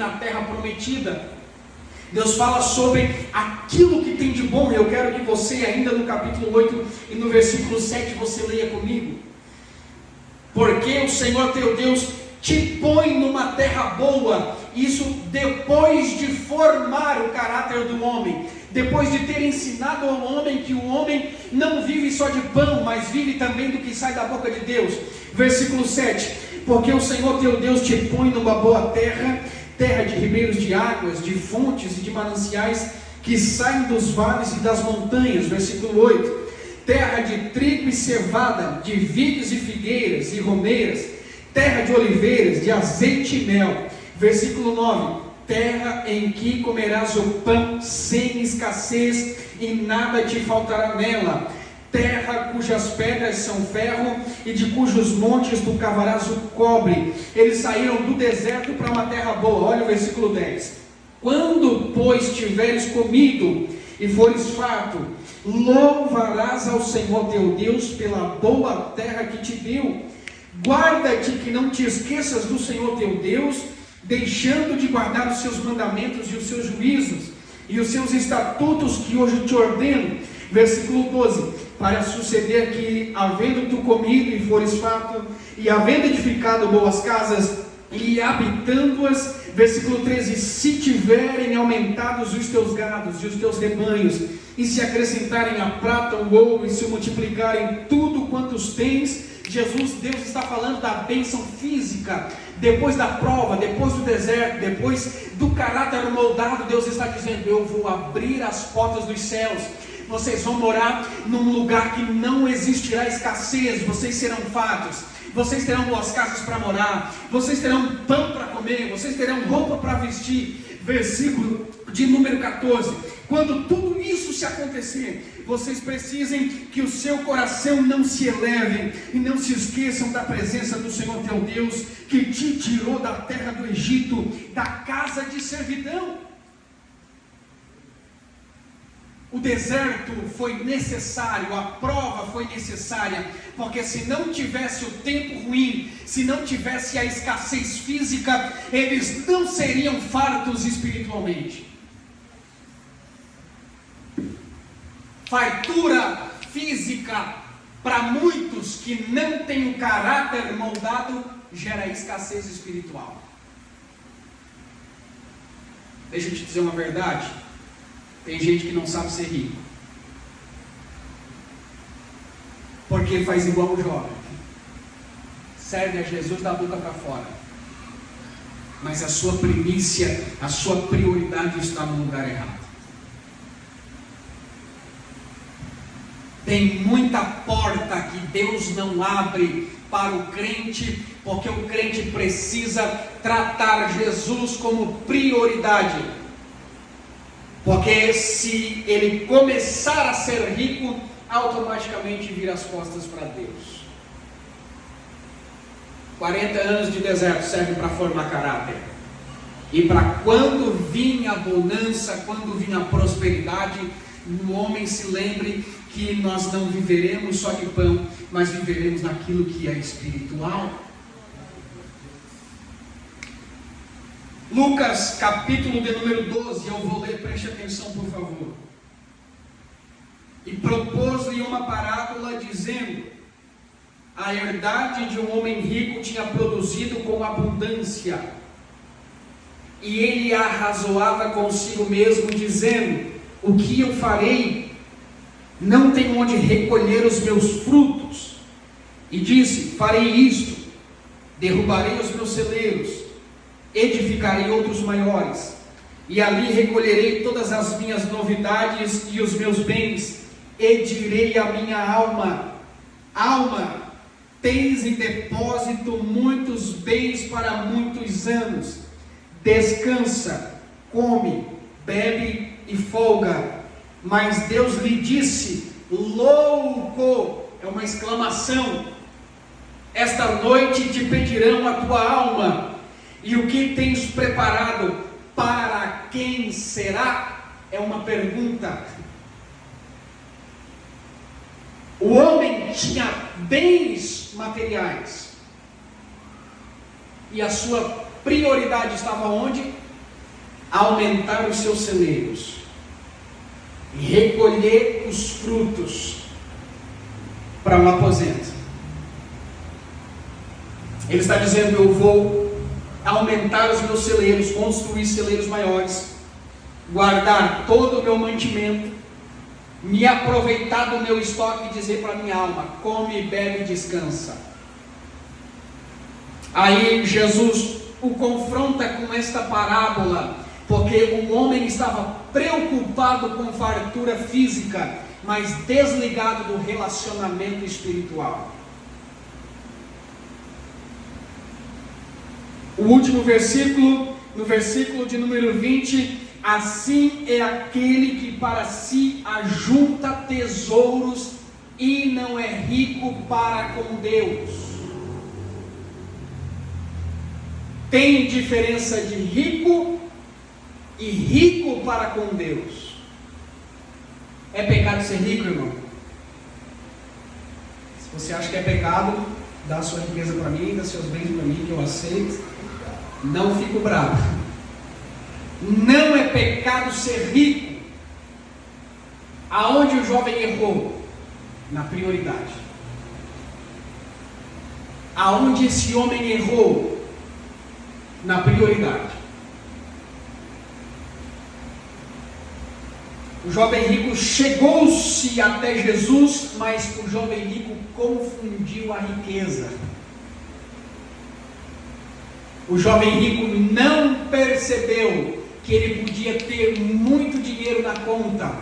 na terra prometida. Deus fala sobre aquilo que tem de bom. Eu quero que você, ainda no capítulo 8 e no versículo 7, você leia comigo. Porque o Senhor teu Deus te põe numa terra boa. Isso depois de formar o caráter do homem, depois de ter ensinado ao homem que o homem não vive só de pão, mas vive também do que sai da boca de Deus. Versículo 7: porque o Senhor teu Deus te põe numa boa terra, terra de ribeiros de águas, de fontes e de mananciais que saem dos vales e das montanhas. Versículo 8: terra de trigo e cevada, de vides e figueiras e romeiras, terra de oliveiras, de azeite e mel. Versículo 9: terra em que comerás o pão sem escassez e nada te faltará nela, terra cujas pedras são ferro e de cujos montes tu cavarás o cobre. Eles saíram do deserto para uma terra boa. Olha o versículo 10: quando, pois, tiveres comido e fores farto, louvarás ao Senhor teu Deus pela boa terra que te deu. Guarda-te que não te esqueças do Senhor teu Deus, deixando de guardar os seus mandamentos e os seus juízos e os seus estatutos que hoje te ordeno. Versículo 12: para suceder que, havendo tu comido e fores farto, e havendo edificado boas casas e habitando-as. Versículo 13: se tiverem aumentados os teus gados e os teus rebanhos, e se acrescentarem a prata, o ouro, e se multiplicarem tudo quantos tens. Deus está falando da bênção física. Depois da prova, depois do deserto, depois do caráter moldado, Deus está dizendo: eu vou abrir as portas dos céus. Vocês vão morar num lugar que não existirá escassez. Vocês serão fartos. Vocês terão boas casas para morar. Vocês terão pão para comer. Vocês terão roupa para vestir. Versículo de número 14: quando tudo isso se acontecer, vocês precisem que o seu coração não se eleve e não se esqueçam da presença do Senhor teu Deus, que te tirou da terra do Egito, da casa de servidão. O deserto foi necessário, a prova foi necessária, porque se não tivesse o tempo ruim, se não tivesse a escassez física, eles não seriam fartos espiritualmente. Fartura física, para muitos que não têm o caráter moldado, gera escassez espiritual. Deixa eu te dizer uma verdade. Tem gente que não sabe ser rico, porque faz igual o jovem, serve a Jesus da boca para fora, mas a sua primícia, a sua prioridade está no lugar errado. Tem muita porta que Deus não abre para o crente, porque o crente precisa tratar Jesus como prioridade. Porque se ele começar a ser rico, automaticamente vira as costas para Deus. 40 anos de deserto servem para formar caráter. E para quando vir a bonança, quando vir a prosperidade, o homem se lembre que nós não viveremos só de pão, mas viveremos naquilo que é espiritual. Lucas, capítulo de número 12, eu vou ler, preste atenção por favor. E propôs-lhe uma parábola dizendo: a herdade de um homem rico tinha produzido com abundância, e ele arrazoava consigo mesmo, dizendo: o que eu farei? Não tenho onde recolher os meus frutos. E disse: farei isto, derrubarei os meus celeiros, edificarei outros maiores, e ali recolherei todas as minhas novidades e os meus bens, e direi à minha alma: alma, tens em depósito muitos bens para muitos anos, descansa, come, bebe e folga. Mas Deus lhe disse: louco, é uma exclamação, esta noite te pedirão a tua alma, e o que tens preparado, para quem será? É uma pergunta. O homem tinha bens materiais, e a sua prioridade estava onde? aumentar os seus celeiros e recolher os frutos para um aposento. Ele está dizendo: eu vou aumentar os meus celeiros, construir celeiros maiores, guardar todo o meu mantimento, me aproveitar do meu estoque e dizer para a minha alma: come, bebe e descansa. Aí Jesus o confronta com esta parábola, porque o homem estava preocupado com fartura física, mas desligado do relacionamento espiritual. O último versículo, no versículo de número 20: assim é aquele que para si ajunta tesouros e não é rico para com Deus. Tem diferença de rico e rico para com Deus. É pecado ser rico, irmão? Se você acha que é pecado, dá a sua riqueza para mim, dá seus bens para mim, que eu aceito. Não fico bravo. Não é pecado ser rico. Aonde o jovem errou? Na prioridade. Aonde esse homem errou? Na prioridade. O jovem rico chegou-se até Jesus, mas o jovem rico confundiu a riqueza. O jovem rico não percebeu que ele podia ter muito dinheiro na conta.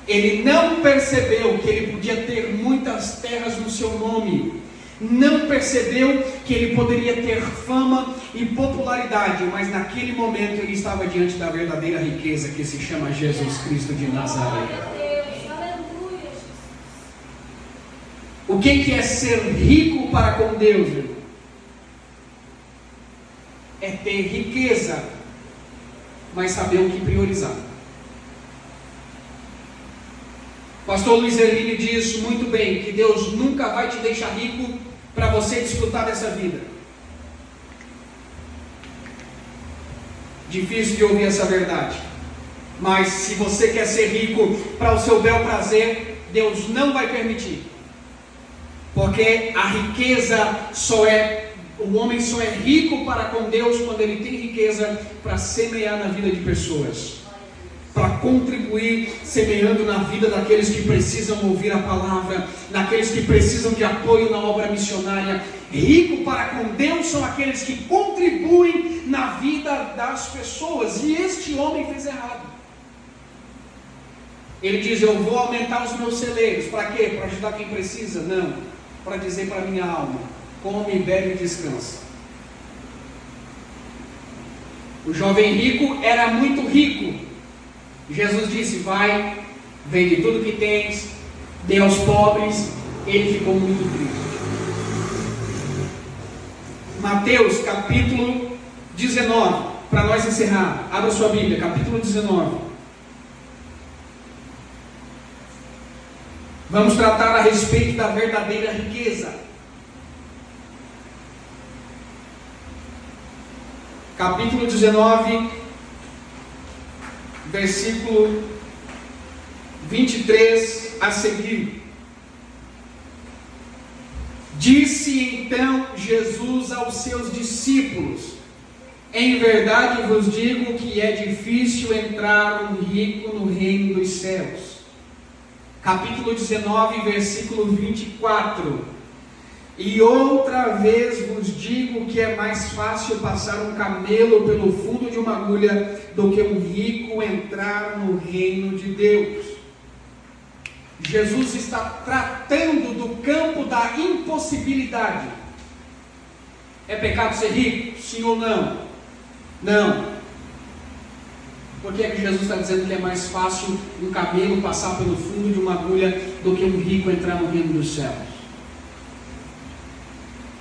Ele não percebeu que ele podia ter muitas terras no seu nome. Não percebeu que ele poderia ter fama e popularidade, mas naquele momento ele estava diante da verdadeira riqueza, que se chama Jesus Cristo de Nazaré. O que é ser rico para com Deus, irmão? É ter riqueza, mas saber o que priorizar. Pastor Luiz Hermínio diz muito bem que Deus nunca vai te deixar rico para você desfrutar dessa vida. Difícil de ouvir essa verdade, mas se você quer ser rico para o seu bel prazer, Deus não vai permitir, porque a riqueza o homem só é rico para com Deus quando ele tem riqueza para semear na vida de pessoas, para contribuir semeando na vida daqueles que precisam ouvir a palavra, naqueles que precisam de apoio na obra missionária. Rico para com Deus são aqueles que contribuem na vida das pessoas, e este homem fez errado. Ele diz: eu vou aumentar os meus celeiros. Para quê? Para ajudar quem precisa? Não, para dizer para a minha alma: come, bebe e descansa. O jovem rico era muito rico. Jesus disse: vai, vende tudo que tens, dê aos pobres. Ele ficou muito triste. Mateus capítulo 19, para nós encerrar, abra sua Bíblia, capítulo 19. Vamos tratar a respeito da verdadeira riqueza. Capítulo 19, versículo 23 a seguir. Disse então Jesus aos seus discípulos: em verdade vos digo que é difícil entrar um rico no reino dos céus. Capítulo 19, versículo 24. E outra vez vos digo que é mais fácil passar um camelo pelo fundo de uma agulha do que um rico entrar no reino de Deus. Jesus está tratando do campo da impossibilidade. É pecado ser rico? Sim ou não? Não. Por que é que Jesus está dizendo que é mais fácil um camelo passar pelo fundo de uma agulha do que um rico entrar no reino dos céus?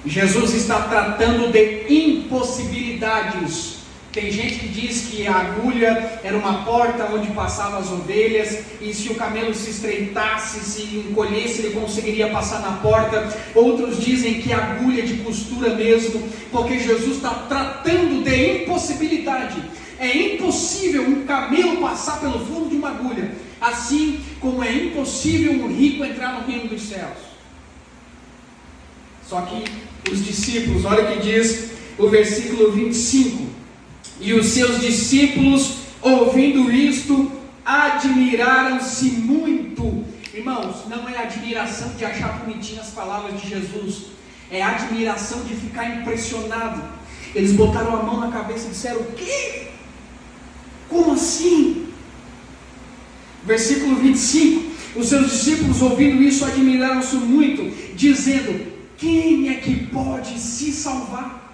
Jesus está tratando de impossibilidades. Tem gente que diz que a agulha era uma porta onde passavam as ovelhas, e se o camelo se estreitasse, se encolhesse, ele conseguiria passar na porta. Outros dizem que a agulha de costura mesmo, porque Jesus está tratando de impossibilidade. é impossível um camelo passar pelo fundo de uma agulha, assim como é impossível um rico entrar no reino dos céus. Só que os discípulos, olha o que diz o versículo 25: e os seus discípulos, ouvindo isto, admiraram-se muito. Irmãos, não é admiração de achar bonitinhas as palavras de Jesus, é admiração de ficar impressionado. Eles botaram a mão na cabeça e disseram: o quê? Como assim? Versículo 25: os seus discípulos, ouvindo isso, admiraram-se muito, dizendo: quem é que pode se salvar?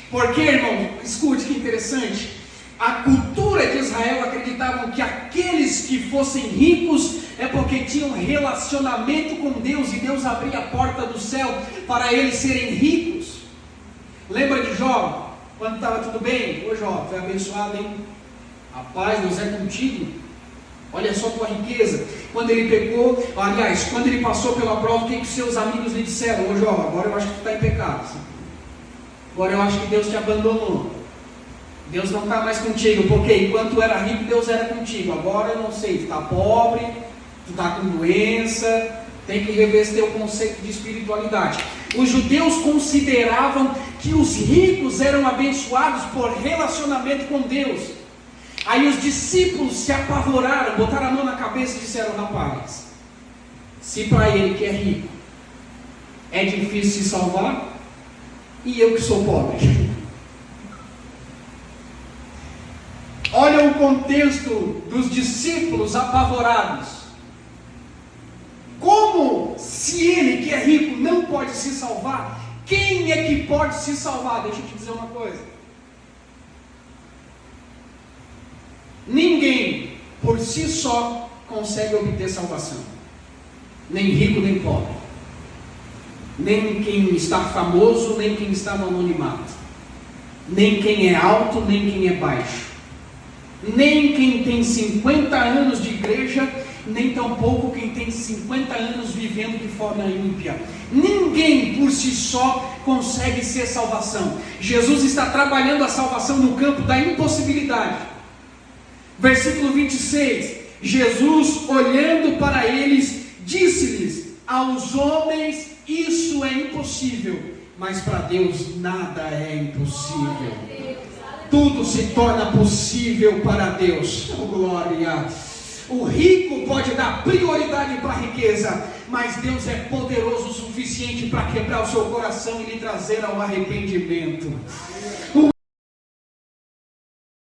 Porque, irmão, escute que interessante, a cultura de Israel acreditavam que aqueles que fossem ricos é porque tinham relacionamento com Deus, e Deus abria a porta do céu para eles serem ricos. Lembra de Jó? Quando estava tudo bem? Ô Jó, foi abençoado, hein? Rapaz, Deus é contigo. Olha só a tua riqueza. Quando ele pecou, aliás, quando ele passou pela prova, o que seus amigos lhe disseram? Ô Jó, agora eu acho que tu está em pecado. Agora eu acho que Deus te abandonou. Deus não está mais contigo, porque enquanto tu era rico, Deus era contigo. Agora eu não sei, tu está pobre, tu está com doença, tem que rever esse teu conceito de espiritualidade. Os judeus consideravam que os ricos eram abençoados por relacionamento com Deus. Aí os discípulos se apavoraram, botaram a mão na cabeça e disseram: rapaz, se para ele que é rico é difícil se salvar, e eu que sou pobre? Olha o contexto dos discípulos apavorados. Como, se ele que é rico não pode se salvar, quem é que pode se salvar? Deixa eu te dizer uma coisa: ninguém por si só consegue obter salvação, nem rico nem pobre, nem quem está famoso, nem quem está no anonimato, nem quem é alto, nem quem é baixo, nem quem tem 50 anos de igreja, nem tampouco quem tem 50 anos vivendo de forma ímpia. Ninguém por si só consegue ser salvação. Jesus está trabalhando a salvação no campo da impossibilidade. Versículo 26: Jesus, olhando para eles, disse-lhes: aos homens isso é impossível, mas para Deus nada é impossível. Tudo se torna possível para Deus. Oh, glória! O rico pode dar prioridade para a riqueza, mas Deus é poderoso o suficiente para quebrar o seu coração e lhe trazer ao arrependimento.